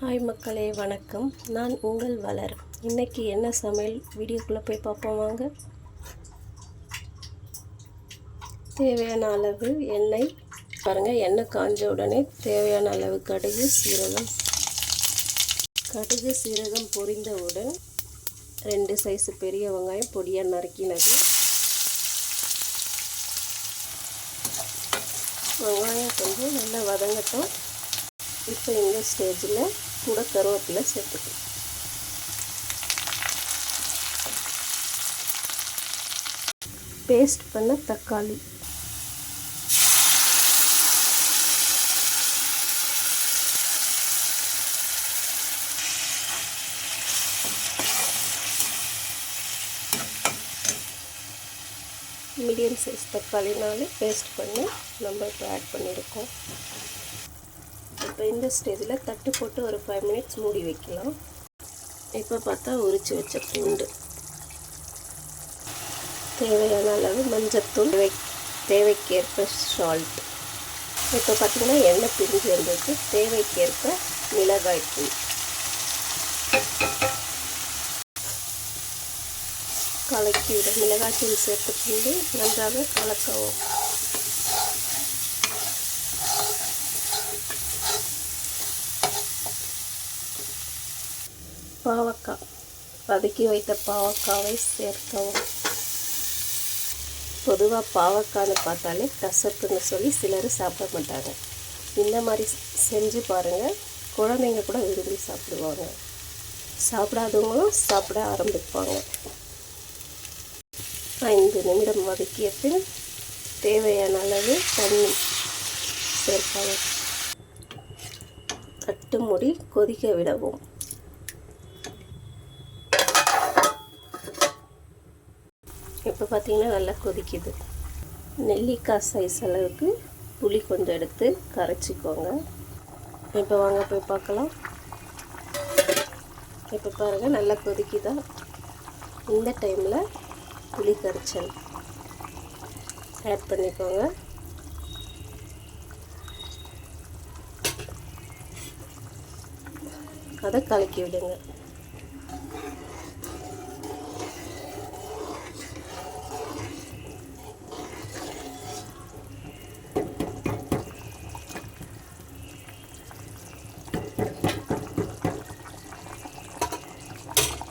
Hi மக்களே, வணக்கம். நான் உங்கள் வளர். இன்றைக்கி என்ன சமையல் வீடியோக்குள்ளே போய் பார்ப்போம் வாங்க. தேவையான அளவு எண்ணெய் பாருங்கள். எண்ணெய் காஞ்ச உடனே தேவையான அளவு கடுகு சீரகம் பொரிந்தவுடன் 2 சைஸ் பெரிய வெங்காயம் பொடியாக நறுக்கினது. வெங்காயம் கொஞ்சம் நல்லா வதங்கட்டும். இப்போ இந்த ஸ்டேஜில் கூட கருவேப்பிலை சேர்த்துக்கலாம். பேஸ்ட் பண்ண தக்காளி, மீடியம் சைஸ் தக்காளினாலே பேஸ்ட் பண்ணி நம்ம இப்போ ஆட் பண்ணியிருக்கோம். இப்போ இந்த ஸ்டேஜில் தட்டு போட்டு ஒரு 5 மினிட்ஸ் மூடி வைக்கலாம். இப்போ பார்த்தா உரித்து வச்ச பூண்டு, தேவையான அளவு மஞ்சத்தூள், தேவைக்கேற்ப சால்ட். இப்போ பார்த்திங்கன்னா எண்ணெய் பிரிஞ்சு வந்ததுக்கு தேவைக்கேற்ப மிளகாய்த்தூள், கலக்கி விட மிளகாய்த்தூள் சேர்த்துக்கொண்டு நன்றாக கலக்கவும். பாவக்காய், வதக்கி வைத்த பாவக்காவை சேர்க்கவும். பொதுவாக பாவக்காய்னு பார்த்தாலே கசப்புன்னு சொல்லி சிலர் சாப்பிட மாட்டாங்க. இந்த மாதிரி செஞ்சு பாருங்கள், குழந்தைங்க கூட விரும்பி சாப்பிடுவாங்க. சாப்பிடாதவங்களும் சாப்பிட ஆரம்பிப்பாங்க. 5 நிமிடம் வதக்கிய பின் தேவையான அளவு தண்ணி சேர்க்கவும். தட்டு மூடி கொதிக்க விடவும். இப்போ பார்த்திங்கன்னா நல்லா கொதிக்குது. நெல்லிக்காய் சைஸ் அளவுக்கு புளி கொஞ்சம் எடுத்து கரைச்சிக்கோங்க. இப்போ வாங்க போய் பார்க்கலாம். இப்போ பாருங்கள் நல்லா கொதிக்குதா. இந்த டைமில் புளி கரைச்சல் ஆட் பண்ணிக்கோங்க. அதை கலக்கி விடுங்க.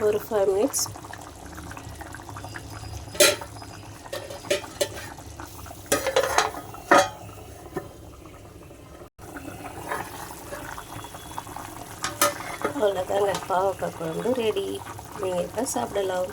ஒரு 5 மினிட்ஸ் அவ்வளோதாங்க. பாவக்காய் குழம்பு ரெடி. நீங்கள் இப்போ சாப்பிடலாம்.